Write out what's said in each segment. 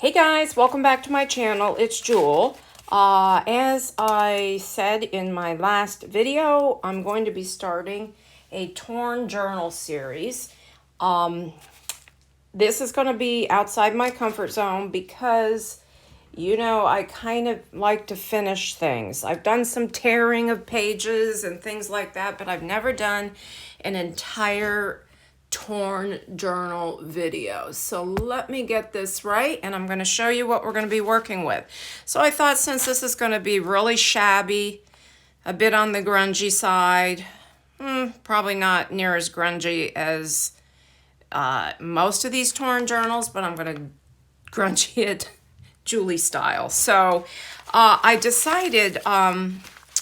Hey guys, welcome back to my channel. It's Jewel. As I said in my last video, I'm going to be starting a torn journal series. This is going to be outside my comfort zone because, I kind of like to finish things. I've done some tearing of pages and things like that, but I've never done an entire torn journal video. So let me get this right and I'm going to show you what we're going to be working with. So I thought since this is going to be really shabby, a bit on the grungy side, probably not near as grungy as most of these torn journals, but I'm going to grungy it Julie style. So I decided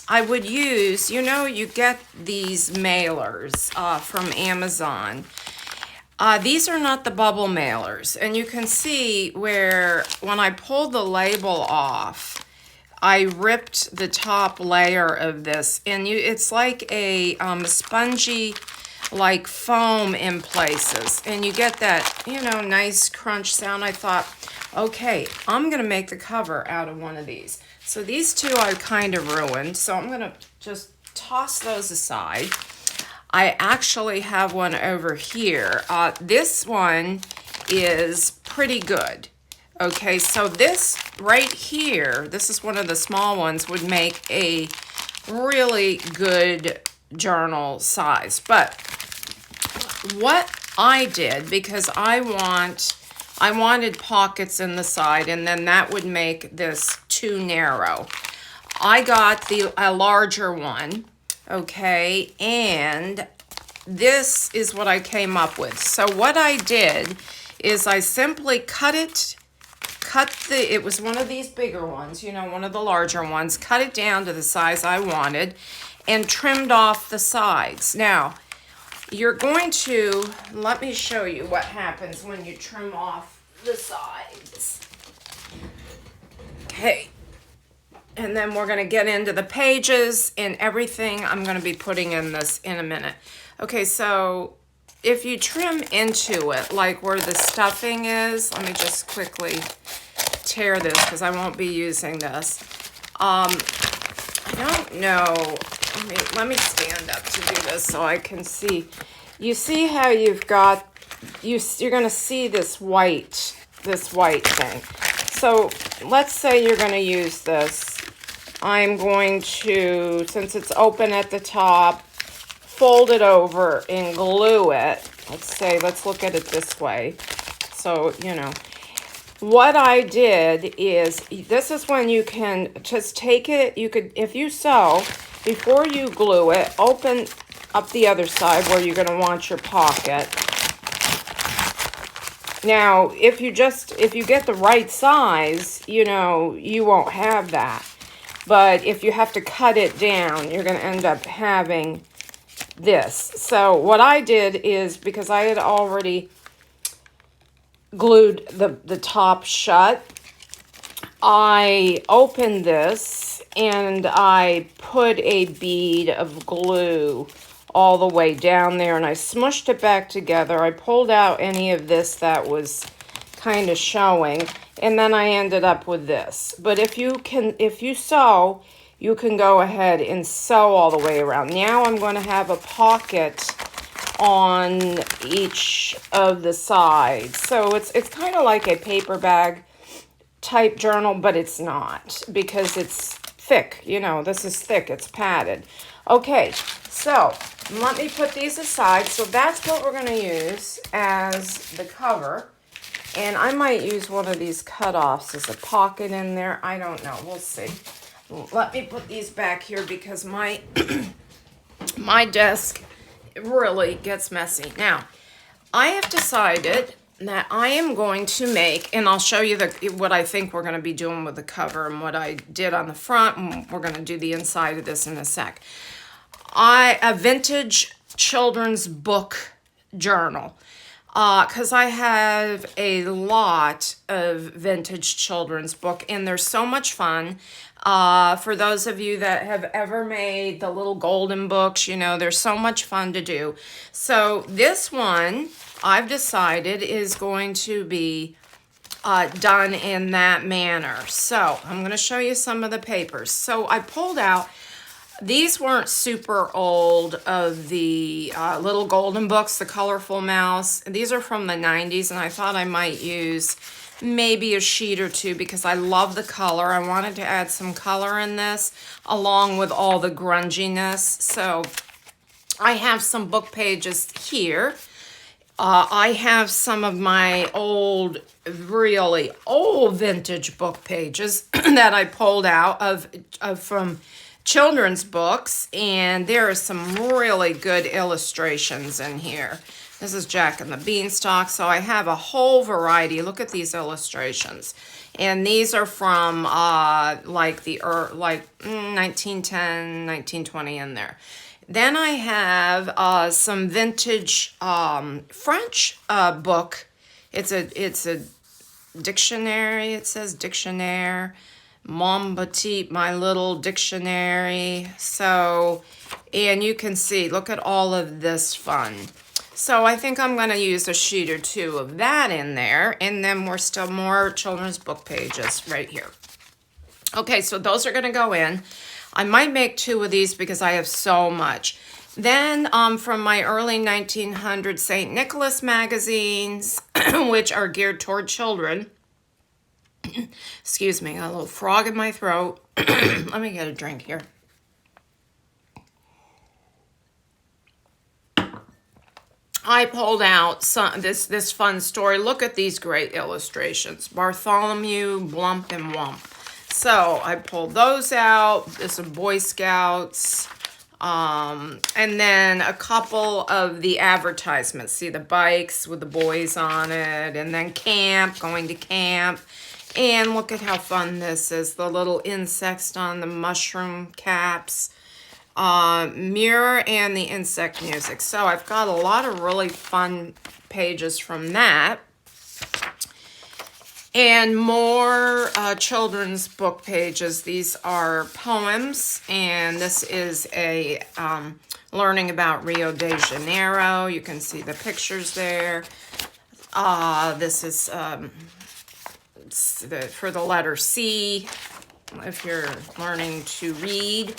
I would use, you get these mailers from Amazon. These are not the bubble mailers, and you can see where when I pulled the label off, I ripped the top layer of this, and it's like a spongy, like foam in places, and you get that, nice crunch sound. I thought, okay, I'm gonna make the cover out of one of these. So these two I kind of ruined, so I'm gonna just toss those aside. I actually have one over here. This one is pretty good. Okay, so this right here, this is one of the small ones, would make a really good journal size. But what I did, because I wanted pockets in the side, and then that would make this too narrow. I got a larger one, okay, and this is what I came up with. So what I did is I simply it was one of these bigger ones, one of the larger ones, cut it down to the size I wanted, and trimmed off the sides. Now, you're going to, let me show you what happens when you trim off the sides. Okay. And then we're going to get into the pages and everything I'm going to be putting in this in a minute. Okay, so if you trim into it, like where the stuffing is, let me just quickly tear this because I won't be using this. I don't know. Let me stand up to do this so I can see. You see how you've got, you're going to see this white thing. So let's say you're going to use this. I'm going to, since it's open at the top, fold it over and glue it. Let's look at it this way. So, what I did is, this is when you can just take it, you could, if you sew, before you glue it, open up the other side where you're going to want your pocket. Now, if you get the right size, you won't have that. But if you have to cut it down, you're going to end up having this. So what I did is, because I had already glued the top shut, I opened this and I put a bead of glue all the way down there, and I smushed it back together. I pulled out any of this that was kind of showing, and then I ended up with this. But if you sew, you can go ahead and sew all the way around. Now I'm going to have a pocket on each of the sides. So it's kind of like a paper bag type journal, but it's not, because it's thick. This is thick, it's padded. Okay, so let me put these aside. So that's what we're going to use as the cover. And I might use one of these cutoffs as a pocket in there. I don't know. We'll see. Let me put these back here because my my desk really gets messy. Now, I have decided that I am going to make, and I'll show you what I think we're going to be doing with the cover and what I did on the front, and we're going to do the inside of this in a sec. A vintage children's book journal. Because I have a lot of vintage children's book, and they're so much fun. For those of you that have ever made the little golden books, they're so much fun to do. So this one, I've decided, is going to be done in that manner. So I'm going to show you some of the papers. So I pulled out, these weren't super old, of the little golden books, the colorful mouse. These are from the 90s, and I thought I might use maybe a sheet or two because I love the color. I wanted to add some color in this along with all the grunginess. So I have some book pages here. I have some of my old, really old vintage book pages that I pulled out of from children's books, and there are some really good illustrations in here. This is Jack and the Beanstalk, so I have a whole variety. Look at these illustrations. And these are from like 1910, 1920 in there. Then I have some vintage French book. It's a dictionary. It says dictionnaire. Mon Petit, my little dictionary. So, and you can see, look at all of this fun. So I think I'm going to use a sheet or two of that in there. And then we're still more children's book pages right here. Okay, so those are going to go in. I might make 2 of these because I have so much. Then from my early 1900s St. Nicholas magazines, which are geared toward children. Excuse me, got a little frog in my throat. Let me get a drink here. I pulled out this fun story. Look at these great illustrations. Bartholomew, Blump, and Wump. So I pulled those out. This is Boy Scouts. And then a couple of the advertisements. See the bikes with the boys on it. And then camp, going to camp. And look at how fun this is. The little insects on the mushroom caps. Mirror and the insect music. So I've got a lot of really fun pages from that. And more children's book pages. These are poems. And this is a learning about Rio de Janeiro. You can see the pictures there. This is for the letter C, if you're learning to read.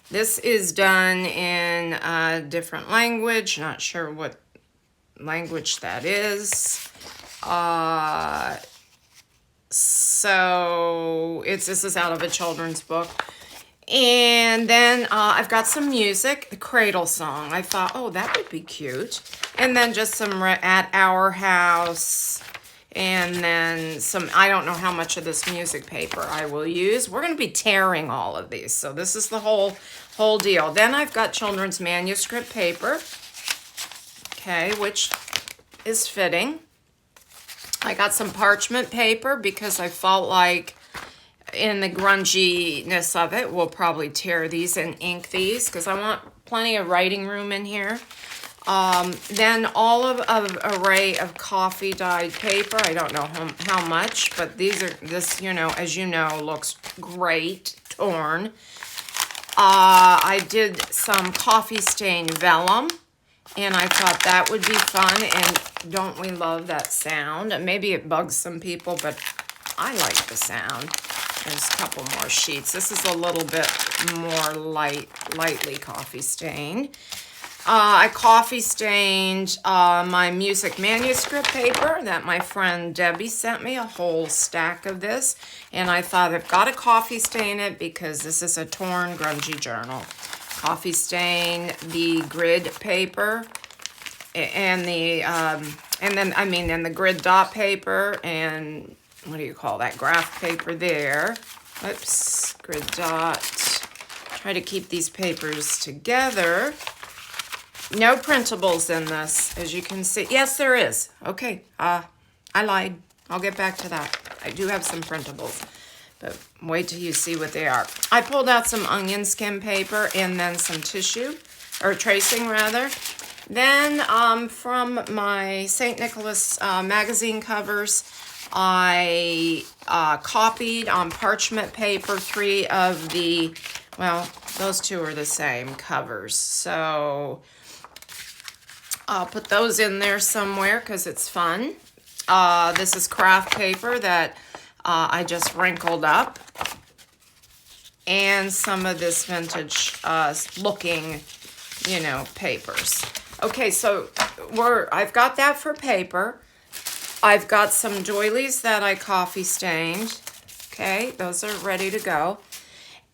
This is done in a different language. Not sure what language that is. So this is out of a children's book. And then I've got some music, the Cradle Song. I thought, oh, that would be cute. And then just some At Our House. And then some, I don't know how much of this music paper I will use. We're going to be tearing all of these. So this is the whole deal. Then I've got children's manuscript paper. Okay, which is fitting. I got some parchment paper because I felt like in the grunginess of it, we'll probably tear these and ink these because I want plenty of writing room in here. Then all of an array of coffee dyed paper. I don't know how much, but this, you know, as you know, looks great torn. I did some coffee stained vellum, and I thought that would be fun. And don't we love that sound? And maybe it bugs some people, but I like the sound. There's a couple more sheets. This is a little bit more lightly coffee stained. I coffee stained my music manuscript paper that my friend Debbie sent me, a whole stack of this. And I thought I've got to coffee stain it because this is a torn grungy journal. Coffee stain the grid paper and the grid dot paper and what do you call that? Graph paper there. Oops, grid dot. Try to keep these papers together. No printables in this, as you can see. Yes, there is. Okay, I lied. I'll get back to that. I do have some printables, but wait till you see what they are. I pulled out some onion skin paper and then some tissue, or tracing rather. Then from my St. Nicholas magazine covers, I copied on parchment paper 3 of the, well, those 2 are the same covers. So I'll put those in there somewhere because it's fun. This is craft paper that I just wrinkled up. And some of this vintage looking, you know, papers. Okay, so I've got that for paper. I've got some doilies that I coffee stained. Okay, those are ready to go.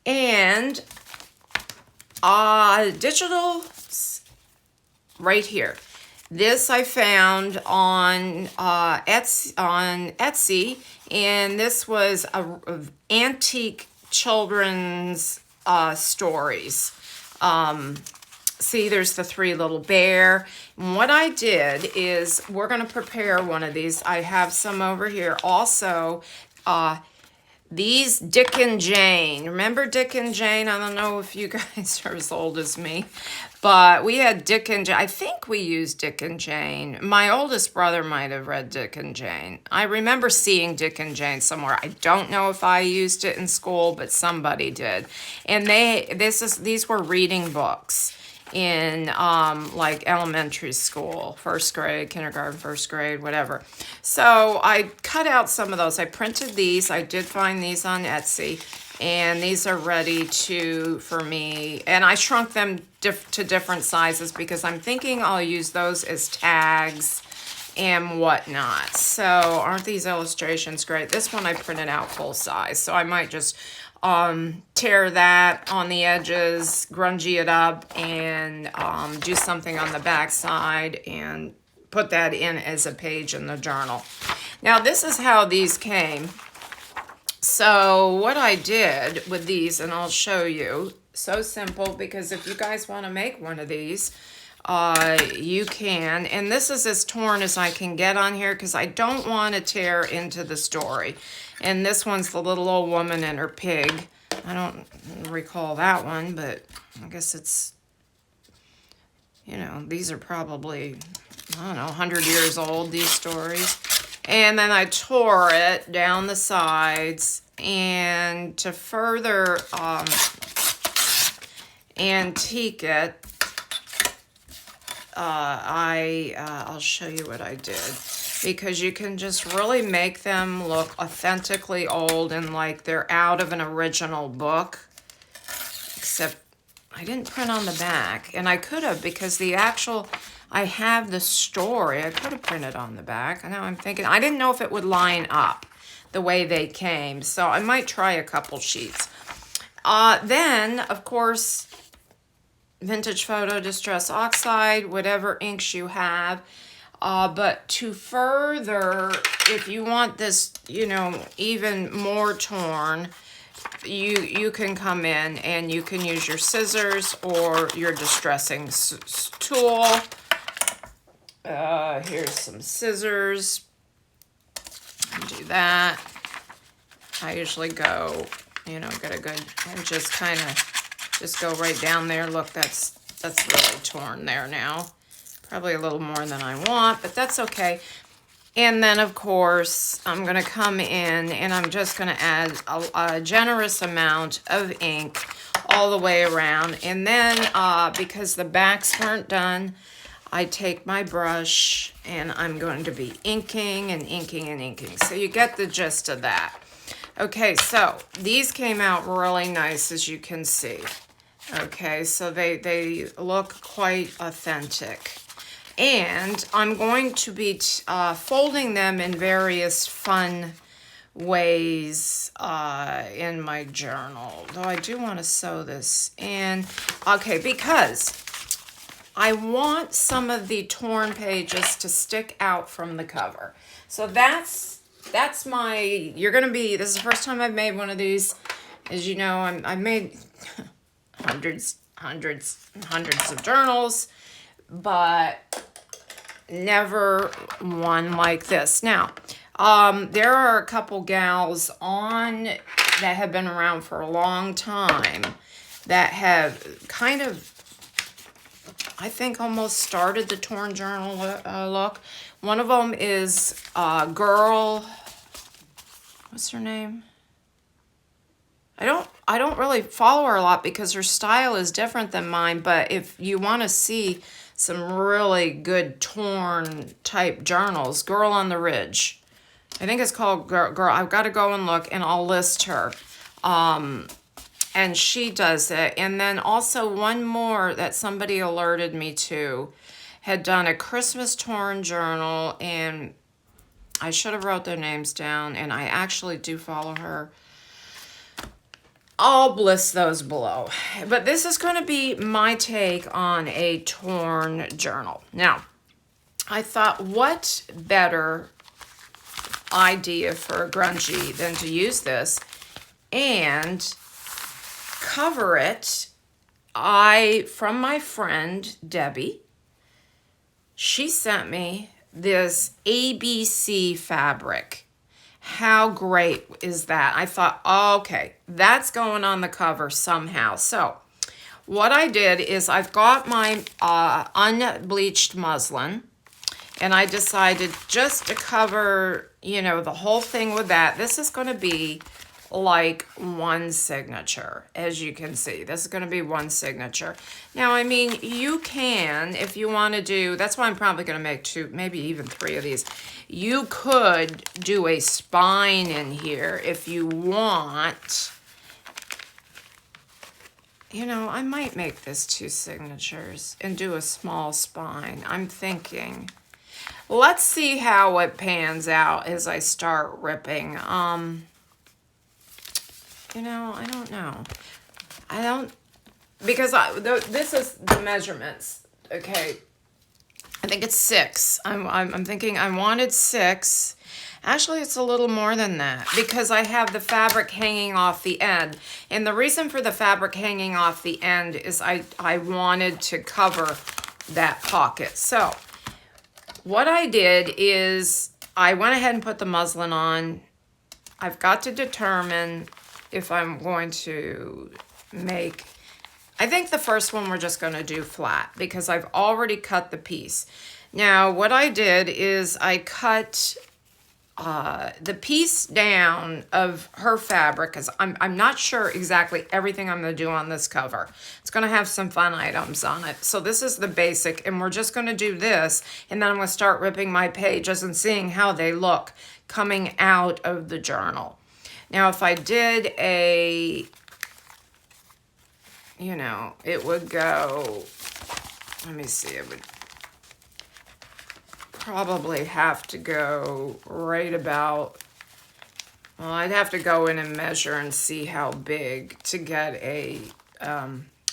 And digital right here. This I found on Etsy, and this was a antique children's stories. See, there's the three little bear. And what I did is we're going to prepare one of these. I have some over here. Also, these Dick and Jane. Remember Dick and Jane? I don't know if you guys are as old as me, but we had Dick and Jane. I think we used Dick and Jane. My oldest brother might have read Dick and Jane. I remember seeing Dick and Jane somewhere. I don't know if I used it in school, but somebody did. And these were reading books in like elementary school, first grade, kindergarten, first grade, whatever. So I cut out some of those. I printed these. I did find these on Etsy, and these are ready for me. And I shrunk them to different sizes because I'm thinking I'll use those as tags and whatnot. So aren't these illustrations great? This one I printed out full size, so I might just tear that on the edges, grungy it up, and do something on the back side and put that in as a page in the journal. Now this is how these came. So what I did with these, and I'll show you, so simple, because if you guys want to make one of these, you can. And this is as torn as I can get on here because I don't want to tear into the story. And this one's the little old woman and her pig. I don't recall that one, but I guess it's, you know, these are probably, I don't know, 100 years old, these stories. And then I tore it down the sides, and to further antique it, I'll show you what I did, because you can just really make them look authentically old and like they're out of an original book, except I didn't print on the back, and I could have, because I have the story. I could have printed on the back. Now I'm thinking, I didn't know if it would line up the way they came, so I might try a couple sheets. Then, of course, vintage photo, distress oxide, whatever inks you have. But to further, if you want this, you know, even more torn, you can come in and you can use your scissors or your distressing tool. Here's some scissors. Do that. I usually go, you know, get a good, and just kind of just go right down there. Look, that's really torn there now. Probably a little more than I want, but that's okay. And then, of course, I'm going to come in and I'm just going to add a generous amount of ink all the way around. And then, because the backs weren't done, I take my brush and I'm going to be inking and inking and inking. So you get the gist of that. Okay, so these came out really nice, as you can see. Okay, so they look quite authentic. And I'm going to be folding them in various fun ways in my journal. Though I do want to sew this in. Okay, because I want some of the torn pages to stick out from the cover. So that's my, this is the first time I've made one of these. As you know, I've made hundreds of journals, but never one like this. Now, there are a couple gals that have been around for a long time that have kind of, I think, almost started the torn journal look. One of them is a girl, what's her name? I don't really follow her a lot because her style is different than mine, but if you want to see some really good torn type journals. Girl on the Ridge. I think it's called Girl. I've got to go and look, and I'll list her. And she does it. And then also one more that somebody alerted me to had done a Christmas torn journal, and I should have wrote their names down, and I actually do follow her. I'll list those below. But this is going to be my take on a torn journal. Now, I thought, what better idea for a grungy than to use this and cover it. From my friend Debbie, she sent me this ABC fabric. How great is that? I thought, okay, that's going on the cover somehow. So what I did is I've got my unbleached muslin, and I decided just to cover, the whole thing with that. This is going to be like one signature, as you can see. This is going to be one signature. Now, I mean, you can, if you want to do, that's why I'm probably going to make 2, maybe even 3 of these. You could do a spine in here if you want. I might make this 2 signatures and do a small spine. I'm thinking. Let's see how it pans out as I start ripping. I don't know. Because this is the measurements. Okay. I think it's 6. I'm thinking I wanted 6. Actually, it's a little more than that because I have the fabric hanging off the end. And the reason for the fabric hanging off the end is I wanted to cover that pocket. So what I did is I went ahead and put the muslin on. I've got to determine if I'm going to make, I think the first one we're just going to do flat because I've already cut the piece. Now, what I did is I cut the piece down of her fabric because I'm not sure exactly everything I'm going to do on this cover. It's going to have some fun items on it. So this is the basic, and we're just going to do this, and then I'm going to start ripping my pages and seeing how they look coming out of the journal. Now, if I did it would go, let me see, it would probably have to go right about, well, I'd have to go in and measure and see how big to get a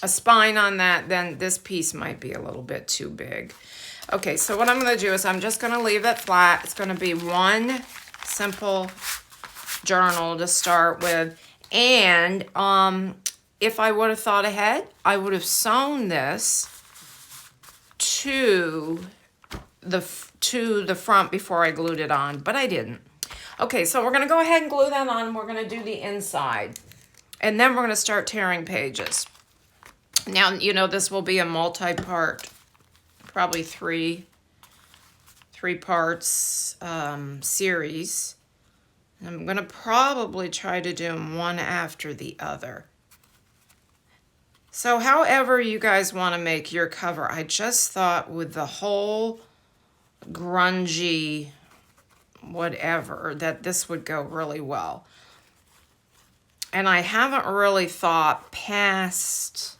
spine on that. Then this piece might be a little bit too big. Okay, so what I'm going to do is I'm just going to leave it flat. It's going to be one simple journal to start with. And if I would have thought ahead, I would have sewn this to the front before I glued it on, but I didn't. Okay, so we're going to go ahead and glue that on, and we're going to do the inside. And then we're going to start tearing pages. Now, this will be a multi-part, probably three parts series. I'm going to probably try to do them one after the other. So however you guys want to make your cover, I just thought with the whole grungy whatever that this would go really well. And I haven't really thought past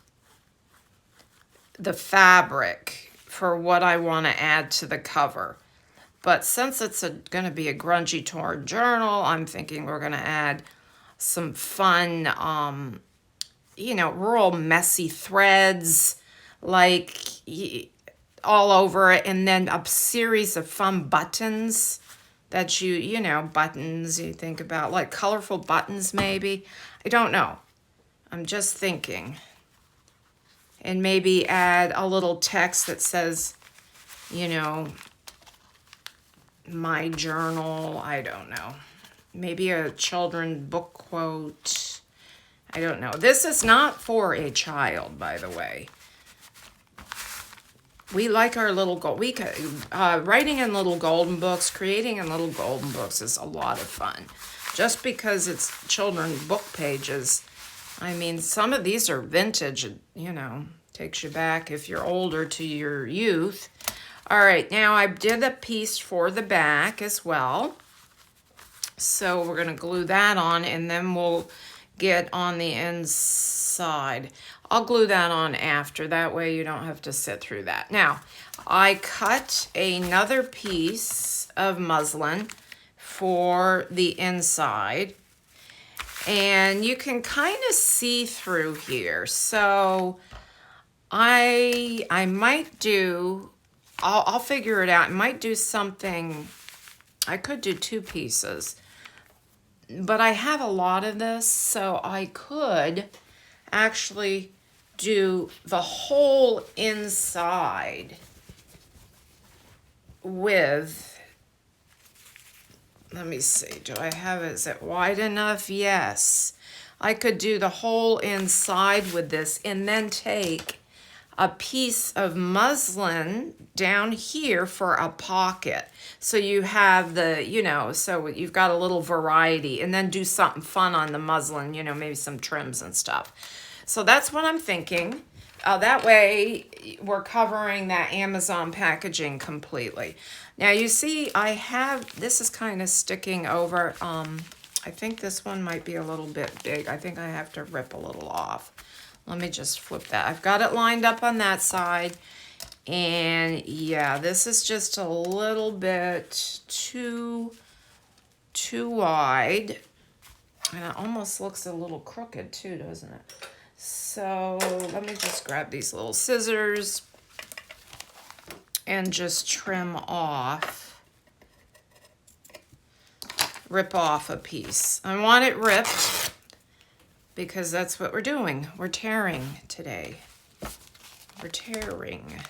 the fabric for what I want to add to the cover. But since it's going to be a grungy torn journal, I'm thinking we're going to add some fun, real messy threads, like all over it, and then a series of fun buttons that buttons you think about, like colorful buttons maybe. I don't know. I'm just thinking. And maybe add a little text that says, my journal. I don't know. Maybe a children's book quote. I don't know. This is not for a child, by the way. We like our little gold. Writing in little golden books, creating in little golden books is a lot of fun. Just because it's children's book pages, I mean, some of these are vintage, Takes you back, if you're older, to your youth. All right, now I did a piece for the back as well. So we're gonna glue that on, and then we'll get on the inside. I'll glue that on after, that way you don't have to sit through that. Now, I cut another piece of muslin for the inside, and you can kind of see through here. So I might do, I'll figure it out. I might do something, I could do 2 pieces, but I have a lot of this, so I could actually do the whole inside with, let me see, do I have it, is it wide enough? Yes. I could do the whole inside with this, and then take a piece of muslin down here for a pocket. So you have the, you know, so you've got a little variety, and then do something fun on the muslin, you know, maybe some trims and stuff. So that's what I'm thinking. That way we're covering that Amazon packaging completely. Now you see I have, this is kind of sticking over. I think this one might be a little bit big. I think I have to rip a little off. Let me just flip that. I've got it lined up on that side. And yeah, this is just a little bit too wide. And it almost looks a little crooked too, doesn't it? So let me just grab these little scissors and just trim off, rip off a piece. I want it ripped because that's what we're doing. We're tearing today. We're tearing.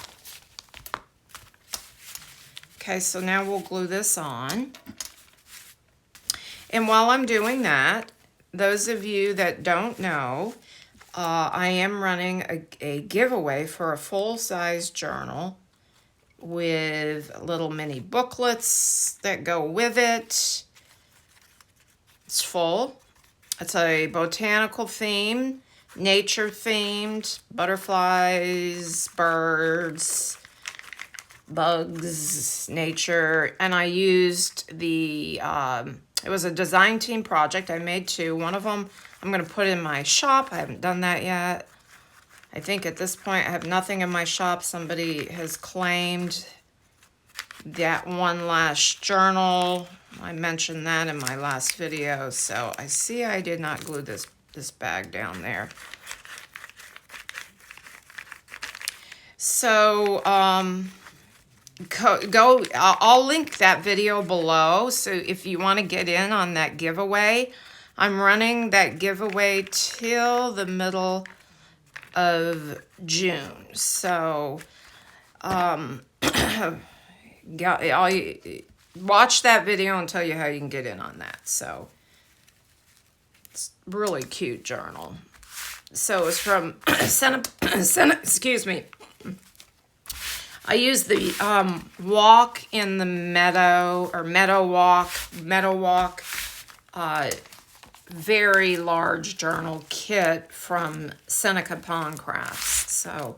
Okay, so now we'll glue this on. And while I'm doing that, those of you that don't know, I am running a giveaway for a full-size journal with little mini booklets that go with it. It's full. It's a botanical theme, nature themed, butterflies, birds, bugs, nature. And I used the, it was a design team project. I made 2. One of them I'm going to put in my shop. I haven't done that yet. I think at this point I have nothing in my shop. Somebody has claimed that one last journal. I mentioned that in my last video. So I see I did not glue this bag down there. So I'll link that video below. So if you want to get in on that giveaway, I'm running that giveaway till the middle of June. So I'll watch that video and tell you how you can get in on that. So it's a really cute journal. So it's from excuse me. I use the Walk in the Meadow, or Meadow Walk, very large journal kit from Seneca Pond Crafts. So,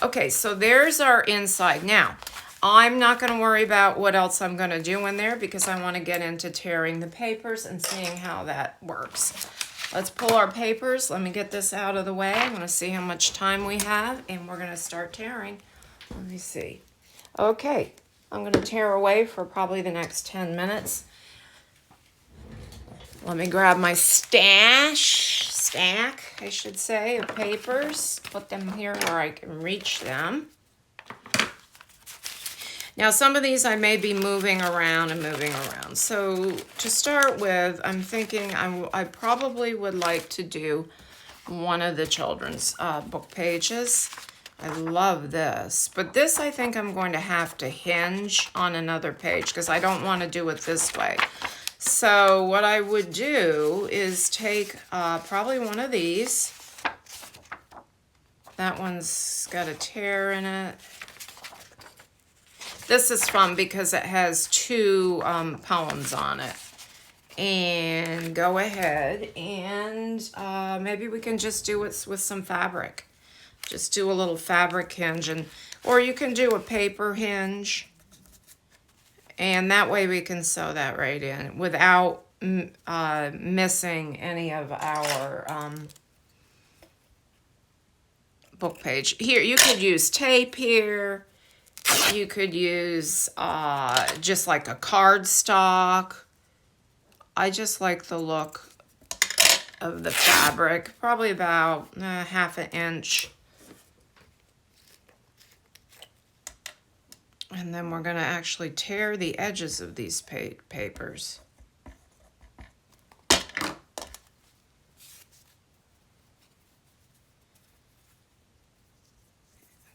okay, so there's our inside. Now, I'm not going to worry about what else I'm going to do in there because I want to get into tearing the papers and seeing how that works. Let's pull our papers. Let me get this out of the way. I'm going to see how much time we have, and we're going to start tearing. Let me see. Okay, I'm going to tear away for probably the next 10 minutes. Let me grab my stack, I should say, of papers. Put them here where I can reach them. Now, some of these I may be moving around. So to start with, I'm thinking I probably would like to do one of the children's book pages. I love this, but this I think I'm going to have to hinge on another page because I don't want to do it this way. So what I would do is take probably one of these. That one's got a tear in it. This is fun because it has 2 poems on it. And go ahead and maybe we can just do it with some fabric. Just do a little fabric hinge, or you can do a paper hinge. And that way we can sew that right in without missing any of our book page. Here, you could use tape here. You could use just like a cardstock. I just like the look of the fabric, probably about half an inch. And then we're going to actually tear the edges of these papers.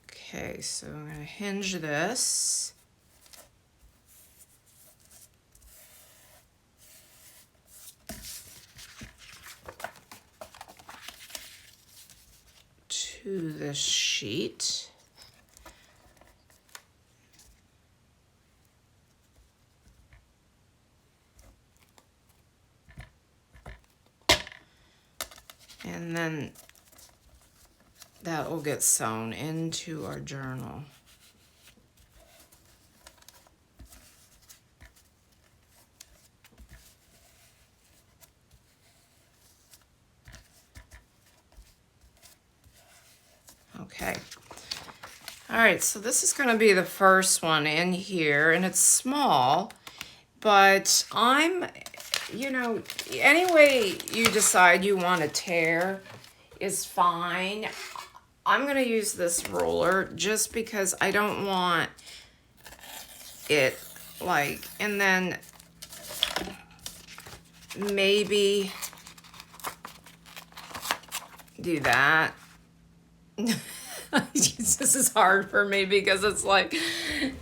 Okay, so I'm going to hinge this. To this sheet. And then that will get sewn into our journal. Okay. All right, so this is going to be the first one in here, and it's small, but any way you decide you want to tear is fine. I'm going to use this ruler just because I don't want it and then maybe do that. This is hard for me because it's like,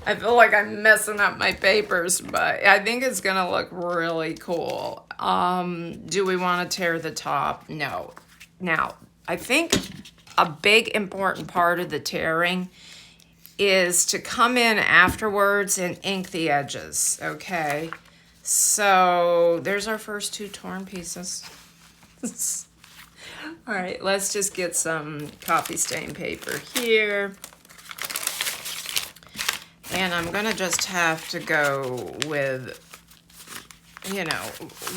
I feel like I'm messing up my papers, but I think it's going to look really cool. Do we want to tear the top? No. Now, I think a big important part of the tearing is to come in afterwards and ink the edges, okay? So there's our first two torn pieces. All right, let's just get some coffee stain paper here. And I'm gonna just have to go with,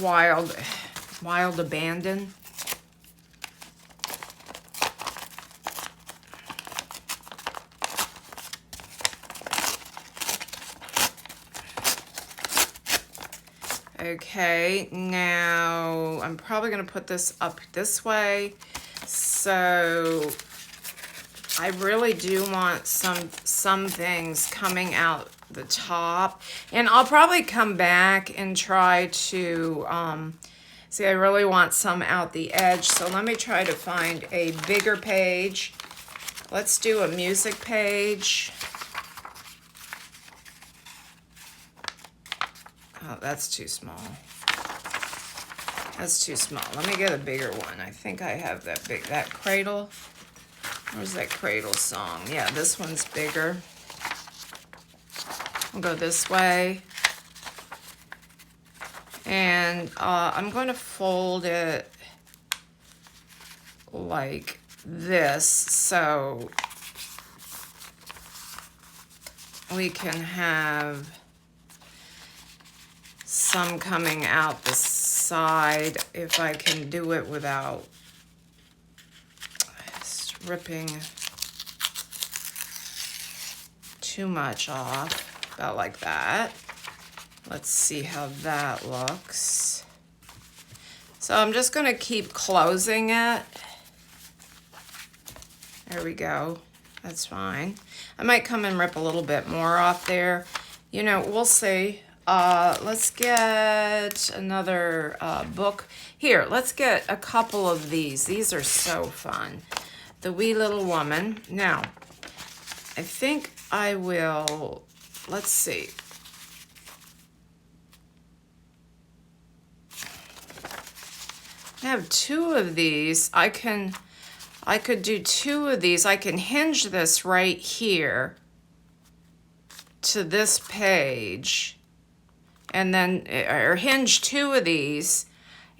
wild abandon. Okay, now I'm probably going to put this up this way. So I really do want some things coming out the top. And I'll probably come back and try to, see, I really want some out the edge. So let me try to find a bigger page. Let's do a music page. Oh, that's too small. That's too small. Let me get a bigger one. I think I have that cradle. Where's that cradle song? Yeah, this one's bigger. I'll go this way. And I'm going to fold it like this so we can have some coming out the side if I can do it without stripping too much off, about like that. Let's see how that looks. So I'm just going to keep closing it. There we go. That's fine. I might come and rip a little bit more off there. We'll see. Let's get another book. Here, let's get a couple of these. These are so fun. The Wee Little Woman. Now, I think I will, let's see. I have two of these. I could do two of these. I can hinge this right here to this page. And then, or hinge two of these,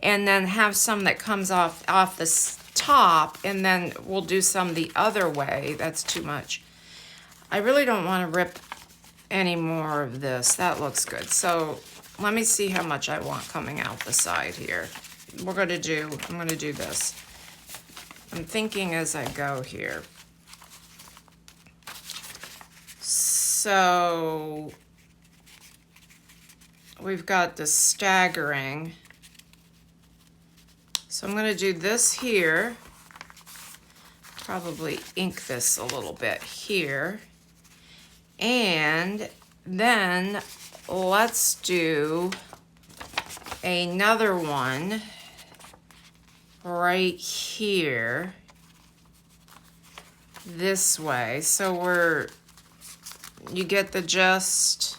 and then have some that comes off the top, and then we'll do some the other way. That's too much. I really don't want to rip any more of this. That looks good. So let me see how much I want coming out the side here. I'm going to do this. I'm thinking as I go here. So we've got the staggering. So I'm going to do this here. Probably ink this a little bit here. And then let's do another one right here this way. So you get the gist.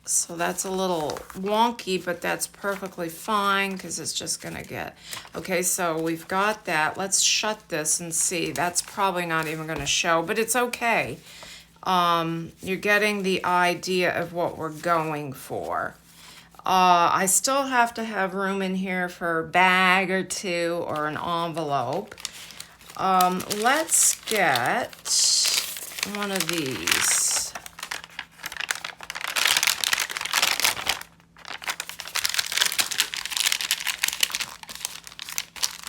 So that's a little wonky, but that's perfectly fine because it's just gonna get, okay, so we've got that. Let's shut this and see. That's probably not even gonna show, but it's okay. You're getting the idea of what we're going for. I still have to have room in here for a bag or two or an envelope. Let's get one of these.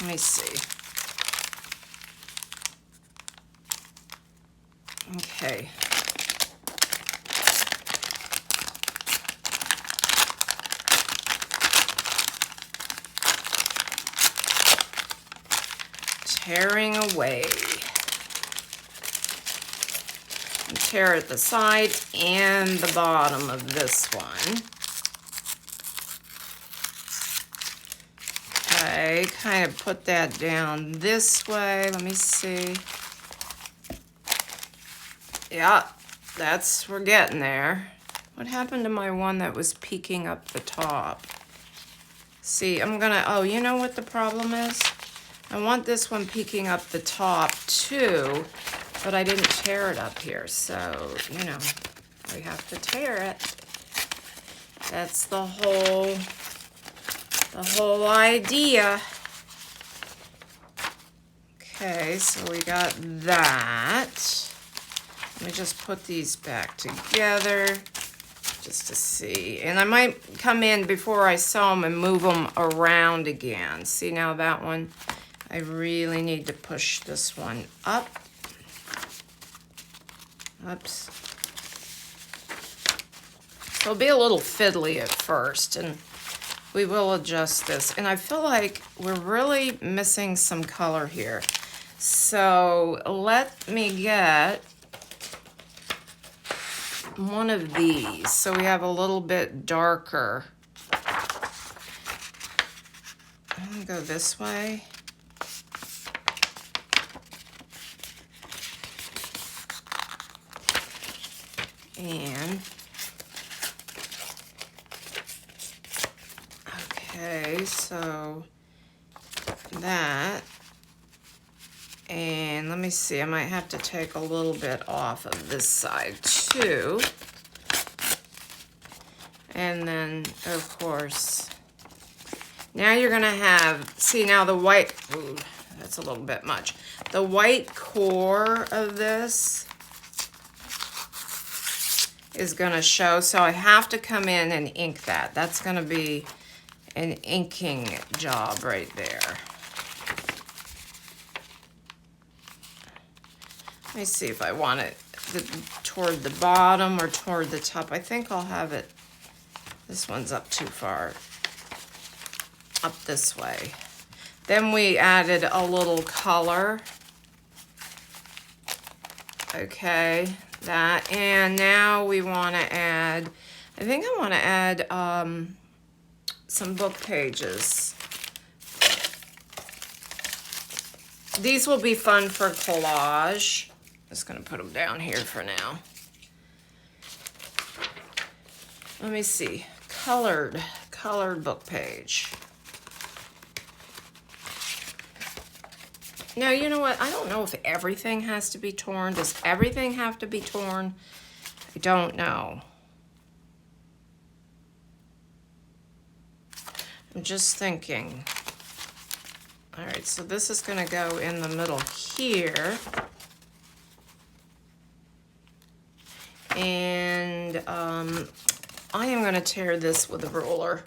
Let me see. Okay. Tearing away. And tear at the side and the bottom of this one. Okay, kind of put that down this way. Let me see. Yeah, we're getting there. What happened to my one that was peeking up the top? See, oh, you know what the problem is? I want this one peeking up the top too, but I didn't tear it up here. So, you know, we have to tear it. That's the whole idea. Okay, so we got that. Let me just put these back together just to see. And I might come in before I sew them and move them around again. See, now that one, I really need to push this one up. Oops. It'll be a little fiddly at first, and we will adjust this. And I feel like we're really missing some color here. So let me get one of these so we have a little bit darker. I'm gonna go this way. And okay, so that, and let me see, I might have to take a little bit off of this side too. And then, of course, now you're gonna have, see now the white, ooh, that's a little bit much. The white core of this is gonna show, so I have to come in and ink that. That's gonna be an inking job right there. Let me see if I want it toward the bottom or toward the top. I think I'll have it, this one's up too far, up this way. Then we added a little color. Okay, that, and now we want to add, I think I want to add some book pages. These will be fun for collage. Just gonna put them down here for now. Let me see, colored book page. Now, you know what? I don't know if everything has to be torn. Does everything have to be torn? I don't know. I'm just thinking. All right, so this is gonna go in the middle here. And I am gonna tear this with a ruler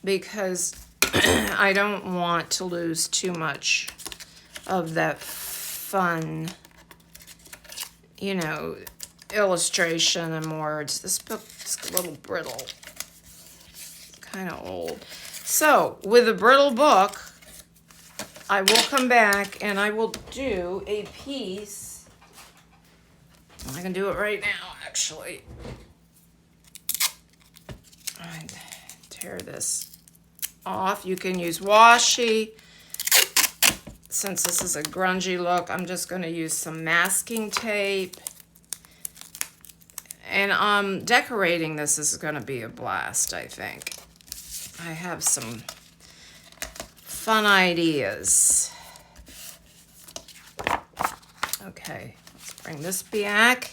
because I don't want to lose too much of that fun, you know, illustration and words. This book's a little brittle, kind of old. So with a brittle book, I will come back and I will do a piece. I can do it right now, actually. I tear this off. You can use washi. Since this is a grungy look, I'm just going to use some masking tape. And decorating this is going to be a blast, I think. I have some fun ideas. Okay, let's bring this back.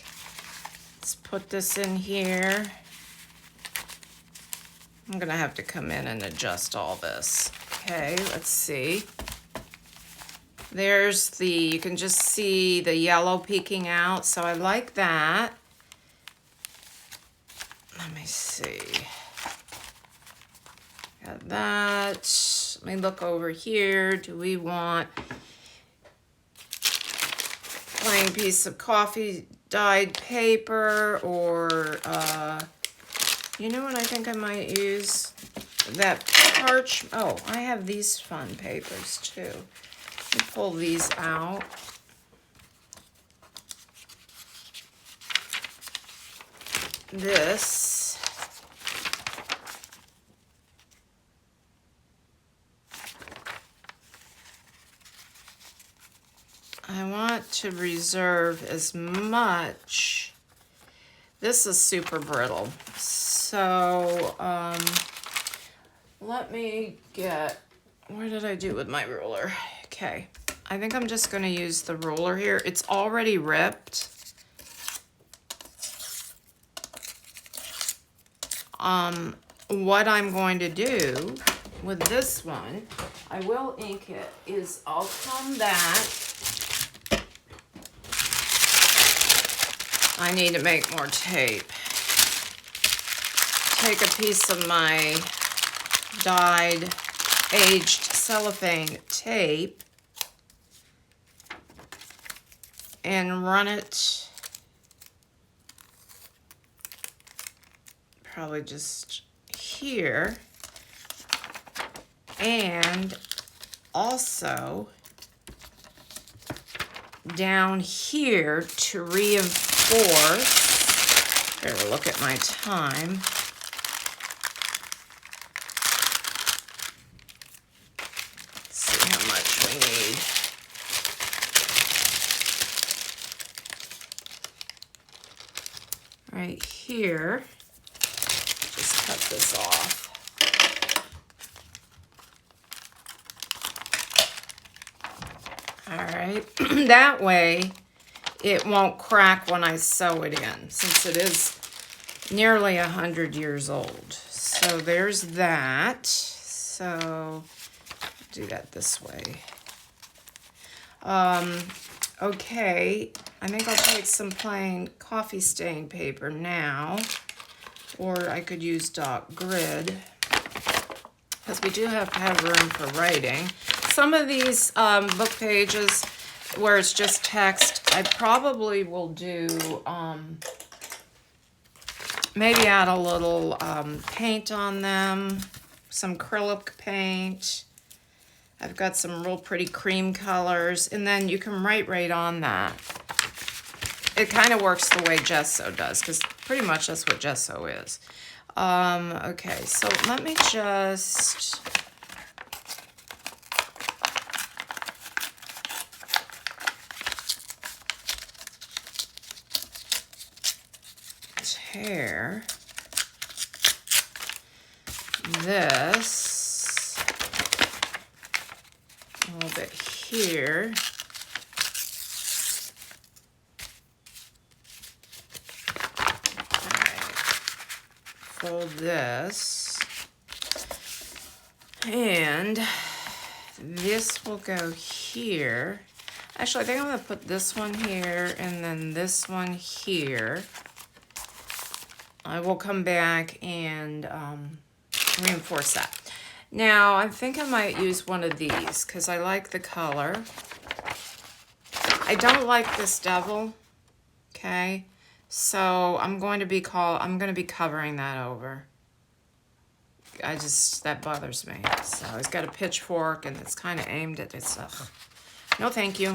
Let's put this in here. I'm going to have to come in and adjust all this. Okay, let's see. There's the, you can just see the yellow peeking out, so I like that. Let me see. Got that. Let me look over here. Do we want plain piece of coffee dyed paper or, you know what I think I might use? That oh, I have these fun papers too. Let me pull these out. This. I want to reserve as much. This is super brittle. So, let me get, where did I do with my ruler? Okay, I think I'm just gonna use the ruler here. It's already ripped. What I'm going to do with this one, I will ink it, is I'll come back. I need to make more tape. Take a piece of my dyed, aged cellophane tape and run it probably just here, and also down here to reinforce. Better look at my time. Let's see how much we need. Right here. Just cut this off. All right, that way it won't crack when I sew it in, since it is nearly 100 years old. So there's that. So do that this way. Okay, I think I'll take some plain coffee stain paper now, or I could use dot grid, because we do have to have room for writing. Some of these book pages where it's just text, I probably will do, maybe add a little paint on them, some acrylic paint. I've got some real pretty cream colors, and then you can write right on that. It kind of works the way gesso does, because pretty much that's what gesso is. Okay, so let me just... tear this a little bit here. All right. Fold this. And this will go here. Actually, I think I'm gonna put this one here and then this one here. I will come back and reinforce that. Now, I think I might use one of these because I like the color. I don't like this devil, okay? So I'm going to be covering that over. That bothers me. So he's got a pitchfork and it's kind of aimed at itself. No, thank you.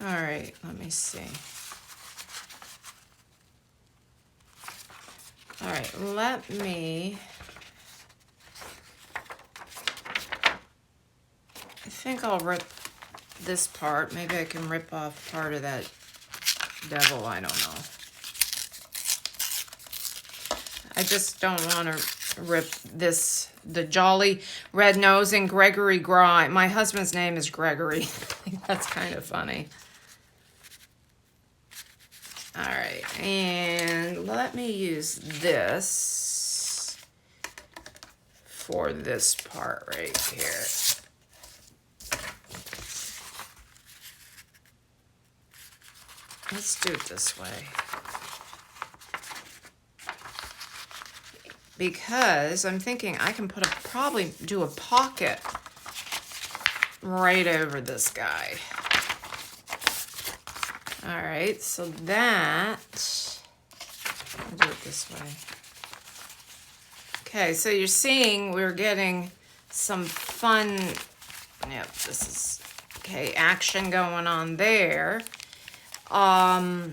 All right, let me see. All right, let me, I think I'll rip this part. Maybe I can rip off part of that devil, I don't know. I just don't want to rip this, the Jolly Red Nose and Gregory Grime. My husband's name is Gregory. That's kind of funny. All right, and let me use this for this part right here. Let's do it this way. Because I'm thinking I can probably do a pocket right over this guy. All right, so that, I'll do it this way. Okay, so you're seeing we're getting some fun, yep, this is, okay, action going on there. I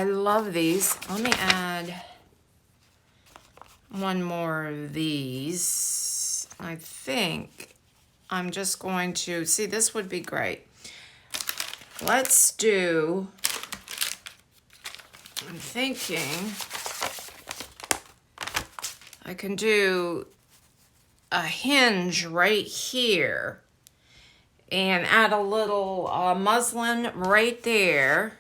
love these. Let me add one more of these. I think I'm just going to, see, this would be great. Let's do, I'm thinking I can do a hinge right here and add a little muslin right there.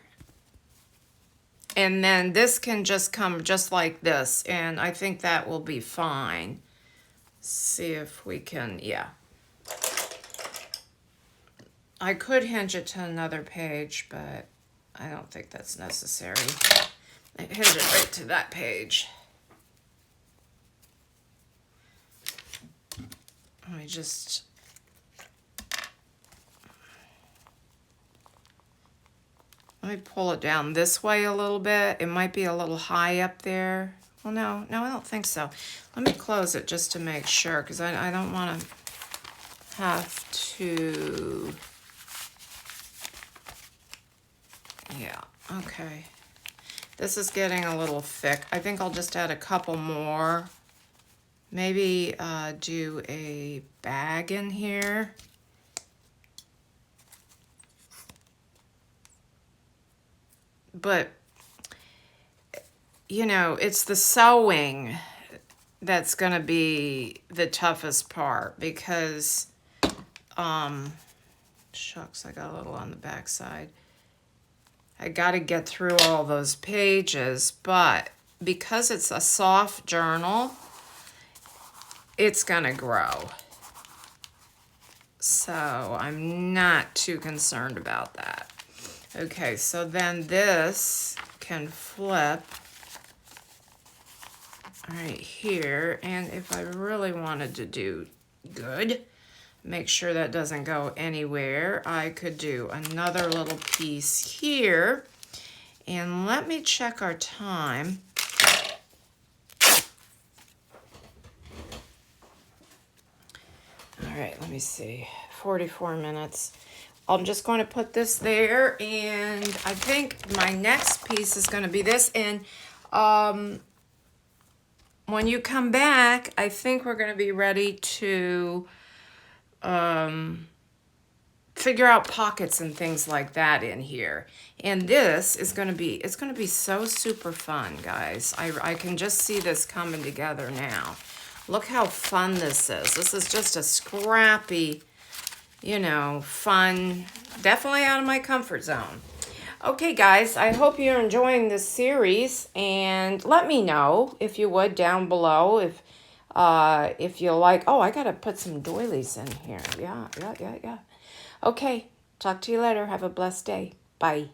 And then this can just come just like this. And I think that will be fine. See if we can, yeah. I could hinge it to another page, but I don't think that's necessary. I hinge it right to that page. Let me just, let me pull it down this way a little bit. It might be a little high up there. Well, no, I don't think so. Let me close it just to make sure, because I don't want to have to, yeah, okay. This is getting a little thick. I think I'll just add a couple more. Maybe do a bag in here. But, you know, it's the sewing that's going to be the toughest part because, shucks, I got a little on the back side. I got to get through all those pages, but because it's a soft journal, it's going to grow. So I'm not too concerned about that. Okay, so then this can flip right here. And if I really wanted to do good, make sure that doesn't go anywhere, I could do another little piece here. And let me check our time. All right, let me see, 44 minutes. I'm just going to put this there, and I think my next piece is going to be this. And when you come back, I think we're going to be ready to figure out pockets and things like that in here. And this is going to be, it's going to be so super fun, guys. I can just see this coming together now. Look how fun this is. This is just a scrappy, you know, fun, definitely out of my comfort zone. Okay, guys, I hope you're enjoying this series, and let me know if you would down below if you like. Oh, I gotta put some doilies in here. Yeah. Okay, talk to you later. Have a blessed day. Bye.